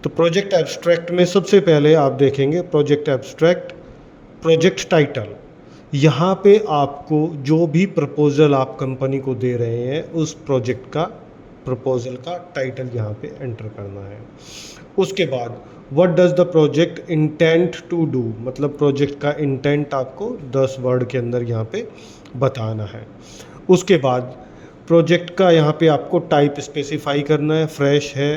तो project abstract में सबसे पहले आप देखेंगे प्रोजेक्ट एब्स्ट्रैक्ट, प्रोजेक्ट टाइटल। यहाँ पे आपको जो भी प्रपोज़ल आप कंपनी को दे रहे हैं उस प्रोजेक्ट का प्रपोज़ल का टाइटल यहाँ पे एंटर करना है। उसके बाद what does the project intent to do, मतलब प्रोजेक्ट का इंटेंट आपको 10 वर्ड के अंदर यहाँ पे बताना है। उसके बाद प्रोजेक्ट का यहाँ पे आपको टाइप स्पेसिफाई करना है, फ्रेश है,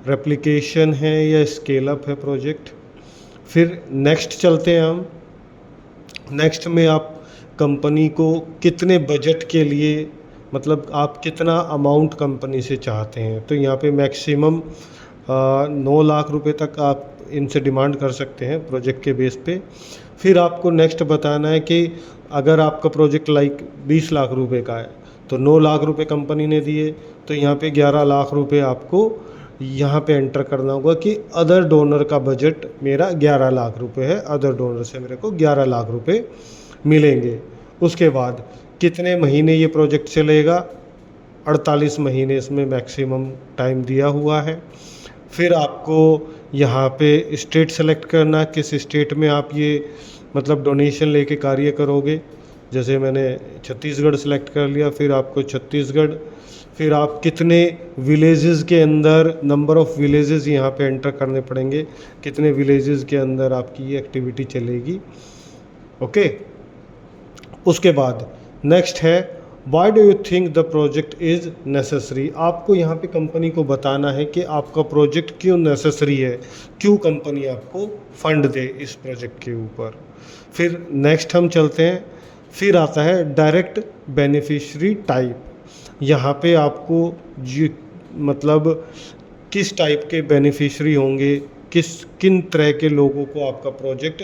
रेप्लिकेशन है या स्केल अप है प्रोजेक्ट। फिर नेक्स्ट चलते हैं हम। नेक्स्ट में आप कंपनी को कितने बजट के लिए, मतलब आप कितना अमाउंट कंपनी से चाहते हैं, तो यहाँ पे मैक्सिमम 9 लाख रुपए तक आप इनसे डिमांड कर सकते हैं प्रोजेक्ट के बेस पे। फिर आपको नेक्स्ट बताना है कि अगर आपका प्रोजेक्ट लाइक 20 लाख रुपए का है तो 9 लाख रुपए कंपनी ने दिए, तो यहाँ पे 11 लाख रुपए आपको यहाँ पे एंटर करना होगा कि अदर डोनर का बजट मेरा 11 लाख रुपए है, अदर डोनर से मेरे को 11 लाख रुपए मिलेंगे। उसके बाद कितने महीने ये प्रोजेक्ट चलेगा, 48 महीने इसमें मैक्सिमम टाइम दिया हुआ है। फिर आपको यहाँ पे स्टेट सेलेक्ट करना, किस स्टेट में आप ये मतलब डोनेशन लेके कार्य करोगे। जैसे मैंने छत्तीसगढ़ सेलेक्ट कर लिया, फिर आपको छत्तीसगढ़। फिर आप कितने विलेजेस के अंदर, नंबर ऑफ़ विलेजेस यहाँ पे एंटर करने पड़ेंगे, कितने विलेजेस के अंदर आपकी ये एक्टिविटी चलेगी। ओके। उसके बाद नेक्स्ट है why do you think the project is necessary. आपको यहाँ पे कंपनी को बताना है कि आपका प्रोजेक्ट क्यों नेसेसरी है, क्यों कंपनी आपको फंड दे इस प्रोजेक्ट के ऊपर। फिर नेक्स्ट हम चलते हैं, फिर आता है डायरेक्ट बेनिफिशरी टाइप। यहाँ पे आपको मतलब किस टाइप के बेनिफिशरी होंगे, किन तरह के लोगों को आपका प्रोजेक्ट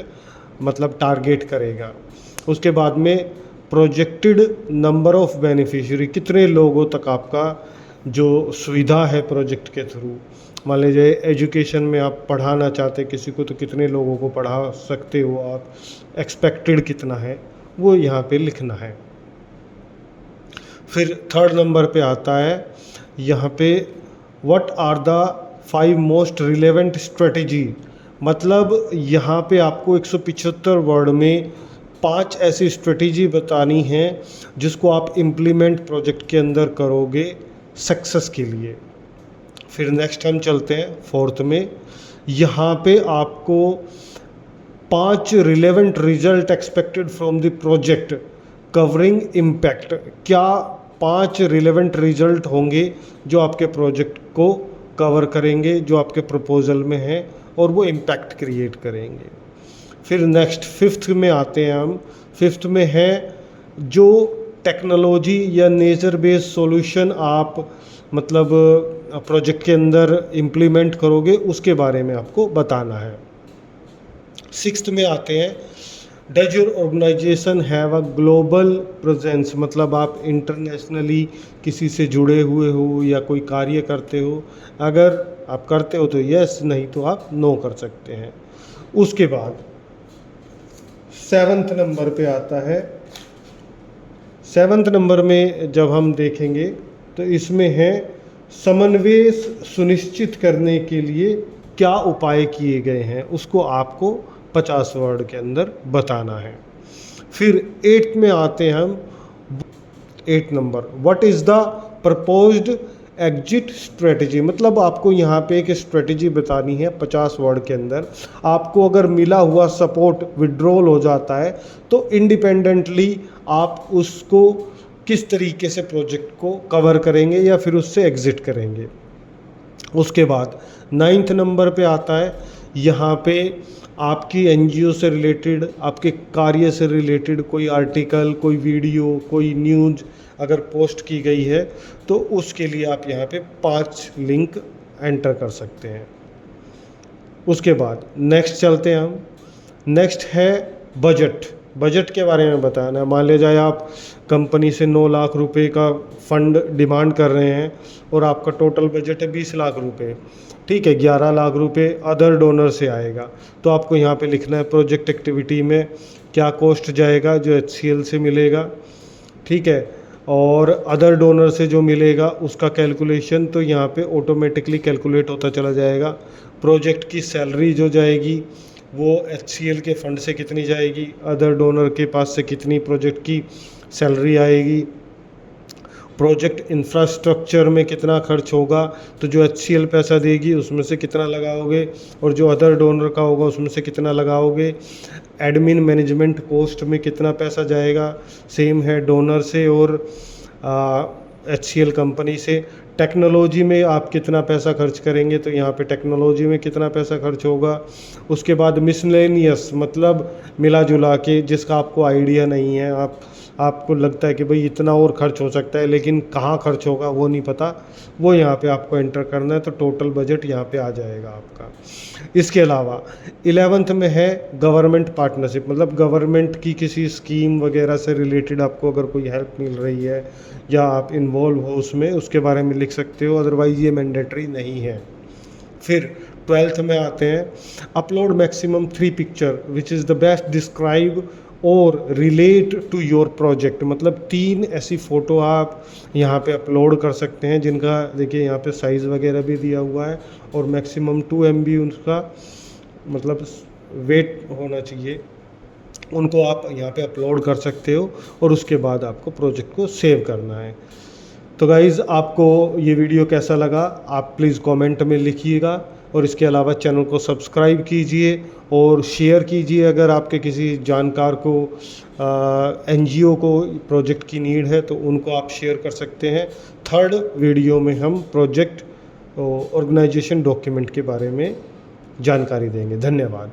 मतलब टारगेट करेगा। उसके बाद में प्रोजेक्टेड नंबर ऑफ़ बेनिफिशरी, कितने लोगों तक आपका जो सुविधा है प्रोजेक्ट के थ्रू। मान लीजिए एजुकेशन में आप पढ़ाना चाहते किसी को, तो कितने लोगों को पढ़ा सकते हो आप, एक्सपेक्टेड कितना है वो यहाँ पे लिखना है। फिर थर्ड नंबर पे आता है यहाँ पे what are the 5 most relevant strategy, मतलब यहाँ पे आपको 175 वर्ड में 5 ऐसी स्ट्रेटजी बतानी है जिसको आप इम्प्लीमेंट प्रोजेक्ट के अंदर करोगे सक्सेस के लिए। फिर नेक्स्ट हम चलते हैं फोर्थ में, यहाँ पे आपको 5 relevant result expected from the project covering impact. क्या 5 रिलेवेंट रिजल्ट होंगे जो आपके प्रोजेक्ट को कवर करेंगे, जो आपके प्रपोजल में है, और वो इम्पैक्ट क्रिएट करेंगे। फिर नेक्स्ट फिफ्थ में आते हैं हम। फिफ्थ में है जो टेक्नोलॉजी या नेचर बेस्ड सॉल्यूशन आप मतलब प्रोजेक्ट के अंदर इम्प्लीमेंट करोगे उसके बारे में आपको बताना है। सिक्स्थ में आते हैं does your organization have a global presence, मतलब आप इंटरनेशनली किसी से जुड़े हुए हो या कोई कार्य करते हो। अगर आप करते हो तो यस, नहीं तो आप नो कर सकते हैं। उसके बाद 7th नंबर पे आता है। 7th नंबर में जब हम देखेंगे तो इसमें है समन्वय सुनिश्चित करने के लिए क्या उपाय किए गए हैं, उसको आपको 50 वर्ड के अंदर बताना है। फिर 8th में आते हैं हम। 8 number what is the proposed exit strategy, मतलब आपको यहाँ पे एक स्ट्रेटजी बतानी है 50 वर्ड के अंदर। आपको अगर मिला हुआ सपोर्ट विड्रॉल हो जाता है तो इंडिपेंडेंटली आप उसको किस तरीके से प्रोजेक्ट को कवर करेंगे या फिर उससे एग्जिट करेंगे। उसके बाद 9th नंबर पे आता है, यहाँ पे आपकी एनजीओ से रिलेटेड, आपके कार्य से रिलेटेड कोई आर्टिकल, कोई वीडियो, कोई न्यूज़ अगर पोस्ट की गई है तो उसके लिए आप यहाँ पे 5 लिंक एंटर कर सकते हैं। उसके बाद नेक्स्ट चलते हैं हम। नेक्स्ट है बजट। बजट के बारे में बताना है। मान लिया जाए आप कंपनी से 9 लाख रुपए का फंड डिमांड कर रहे हैं और आपका टोटल बजट है 20 लाख रुपए, ठीक है। 11 लाख रुपए अदर डोनर से आएगा, तो आपको यहाँ पे लिखना है प्रोजेक्ट एक्टिविटी में क्या कॉस्ट जाएगा जो HCL से मिलेगा, ठीक है, और अदर डोनर से जो मिलेगा उसका कैलकुलेशन तो यहाँ पे ऑटोमेटिकली कैलकुलेट होता चला जाएगा। प्रोजेक्ट की सैलरी जो जाएगी वो HCL के फंड से कितनी जाएगी, अदर डोनर के पास से कितनी प्रोजेक्ट की सैलरी आएगी, प्रोजेक्ट इंफ्रास्ट्रक्चर में कितना खर्च होगा, तो जो HCL पैसा देगी उसमें से कितना लगाओगे और जो अदर डोनर का होगा उसमें से कितना लगाओगे, एडमिन मैनेजमेंट कॉस्ट में कितना पैसा जाएगा, सेम है डोनर से और HCL कंपनी से। टेक्नोलॉजी में आप कितना पैसा खर्च करेंगे, तो यहाँ पे टेक्नोलॉजी में कितना पैसा खर्च होगा। उसके बाद मिसलेनियस मतलब मिला जुला के जिसका आपको आइडिया नहीं है, आपको लगता है कि भाई इतना और खर्च हो सकता है लेकिन कहाँ खर्च होगा वो नहीं पता, वो यहाँ पे आपको एंटर करना है, तो टोटल बजट यहाँ पे आ जाएगा आपका। इसके अलावा 11th में है गवर्नमेंट पार्टनरशिप, मतलब गवर्नमेंट की किसी स्कीम वगैरह से रिलेटेड आपको अगर कोई हेल्प मिल रही है या आप इन्वॉल्व हो उसमें, उसके बारे में लिख सकते हो, अदरवाइज़ ये मैंडेटरी नहीं है। फिर 12th में आते हैं upload maximum 3 picture which is the best describe और रिलेट टू योर प्रोजेक्ट, मतलब 3 ऐसी फ़ोटो आप यहाँ पे अपलोड कर सकते हैं जिनका देखिए यहाँ पे साइज़ वगैरह भी दिया हुआ है और मैक्सिमम 2 MB उनका मतलब वेट होना चाहिए, उनको आप यहाँ पे अपलोड कर सकते हो और उसके बाद आपको प्रोजेक्ट को सेव करना है। तो गाइज़ आपको ये वीडियो कैसा लगा आप प्लीज़ कमेंट में लिखिएगा और इसके अलावा चैनल को सब्सक्राइब कीजिए और शेयर कीजिए अगर आपके किसी जानकार को NGO को प्रोजेक्ट की नीड है तो उनको आप शेयर कर सकते हैं। 3rd वीडियो में हम प्रोजेक्ट ऑर्गेनाइजेशन डॉक्यूमेंट के बारे में जानकारी देंगे। धन्यवाद।